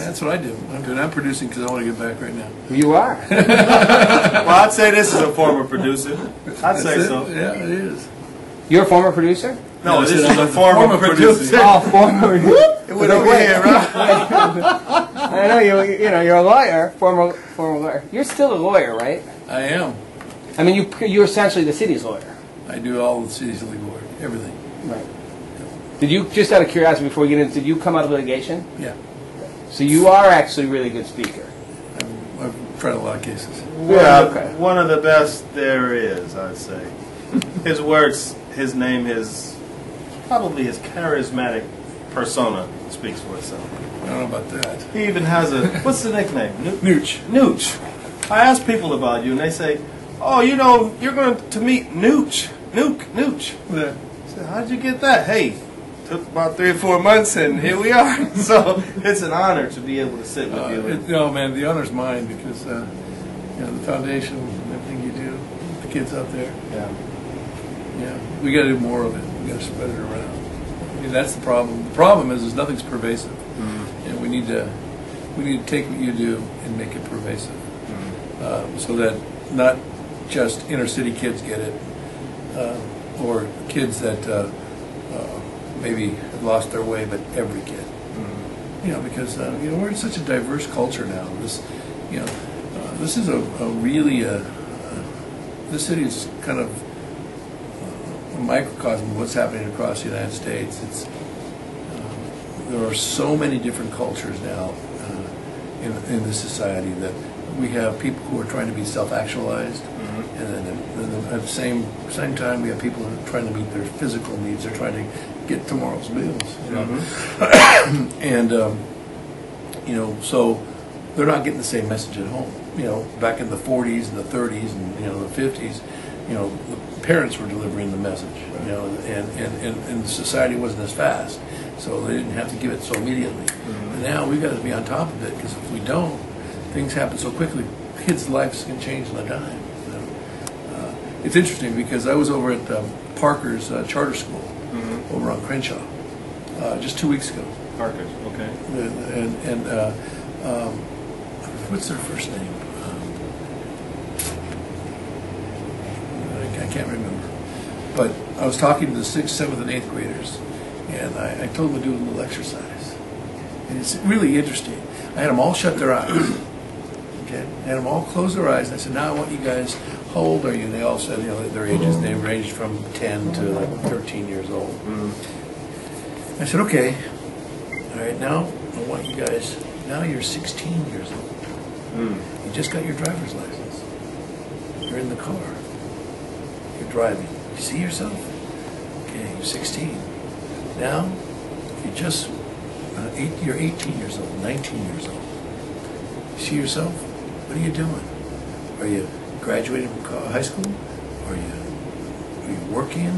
That's what I do. I'm producing because I want to get back right now. You are. Well, I'd say this is a former producer. I'd say so. Yeah, it is. You're a former producer? No, this is a former producer. Oh, former. It went over here, right? I know you're a lawyer, former lawyer. You're still a lawyer, right? I am. I mean, you're essentially the city's lawyer. I do all the city's legal work, everything. Right. Did you, just out of curiosity before we get into, did you come out of litigation? Yeah. So you are actually a really good speaker. I've tried a lot of cases. Yeah, okay. One of the best there is, I'd say. His words, his name, probably his charismatic persona speaks for itself. I don't know about that. He even has what's the nickname? Nooch. Nooch. I ask people about you, and they say, oh, you're going to meet Nooch. Nooch. Yeah. I said, how'd you get that? Hey, took about 3 or 4 months, and here we are. So it's an honor to be able to sit with you. No, man, the honor's mine because the foundation, everything you do, the kids out there. Yeah, we got to do more of it. We got to spread it around. I mean, that's the problem. The problem is nothing's pervasive, and we need to take what you do and make it pervasive, so that not just inner city kids get it, or kids that maybe have lost their way, but every kid. Because we're in such a diverse culture now. This is this city is kind of a microcosm of what's happening across the United States. There are so many different cultures now in this society that we have people who are trying to be self-actualized, and then at the same time we have people who are trying to meet their physical needs. They're trying to get tomorrow's bills, and so they're not getting the same message at home. Back in the 40s and the 30s and the 50s, the parents were delivering the message, and society wasn't as fast, so they didn't have to give it so immediately. And now we've got to be on top of it, because if we don't, things happen so quickly. Kids' lives can change on a dime. It's interesting because I was over at Parker's charter school over on Crenshaw just 2 weeks ago. Parker's, okay. And what's their first name? I can't remember. But I was talking to the 6th, 7th, and 8th graders, and I told them to do a little exercise. And it's really interesting. I had them all shut their eyes. Okay? I had them all close their eyes. And I said, now I want you guys, how old are you? And they all said, their ages. They ranged from 10 to like 13 years old. I said, okay. All right, now I want you guys, now you're 16 years old. You just got your driver's license. You're in the car. You're driving. You see yourself? Okay, you're 16. Now, you're just, you're 18 years old, 19 years old. You see yourself? What are you doing? Are you graduating from high school? Are you working?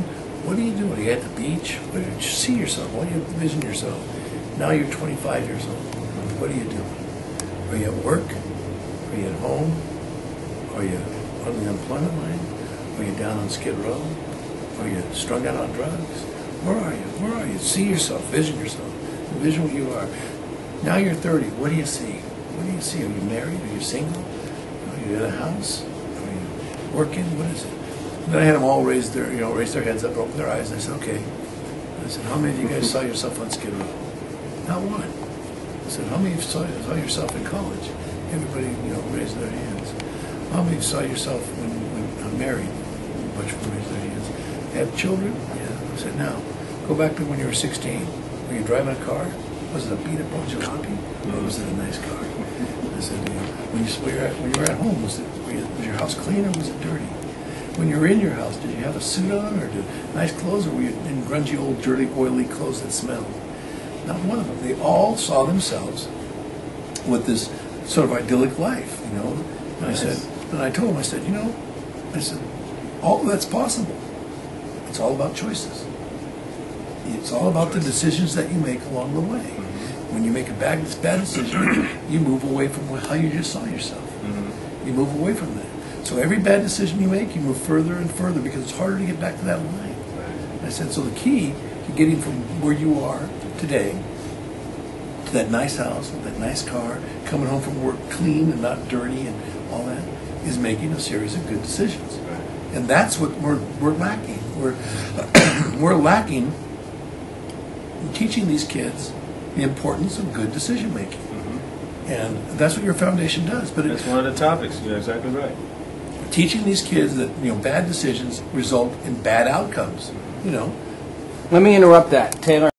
What are you doing? Are you at the beach? Where do you see yourself? What do you envision yourself? Now you're 25 years old. What are you doing? Are you at work? Are you at home? Are you on the unemployment line? Are you down on Skid Row? Are you strung out on drugs? Where are you? Where are you? See yourself. Vision yourself. Envision what you are. Now you're 30. What do you see? What do you see? Are you married? Are you single? Are you in a house? Are you working? What is it? Then I had them all raise their heads up, open their eyes, and I said, okay. I said, how many of you guys saw yourself on Skid Row? Not one. I said, how many of you saw yourself in college? Everybody, raised their hands. How many of you saw yourself when married? A bunch of them raised their hands. Have children? Yeah. I said, now, go back to when you were 16. Were you driving a car? Was it a beat-up jalopy? Or was it a nice car? I said, when you were at home, was your house clean or was it dirty? When you were in your house, did you have a suit on or nice clothes, or were you in grungy, old, dirty, oily clothes that smelled? Not one of them. They all saw themselves with this sort of idyllic life, And I said, and I told them, I said, all that's possible. It's all about choices. It's all about the decisions that you make along the way. When you make a bad decision, you move away from how you just saw yourself. You move away from that. So every bad decision you make, you move further and further because it's harder to get back to that line. And I said, so the key to getting from where you are today that nice house, with that nice car, coming home from work clean and not dirty and all that, is making a series of good decisions. And that's what we're lacking. We're lacking in teaching these kids the importance of good decision making. And that's what your foundation does. But that's one of the topics. You're exactly right. Teaching these kids that bad decisions result in bad outcomes. Let me interrupt that, Taylor.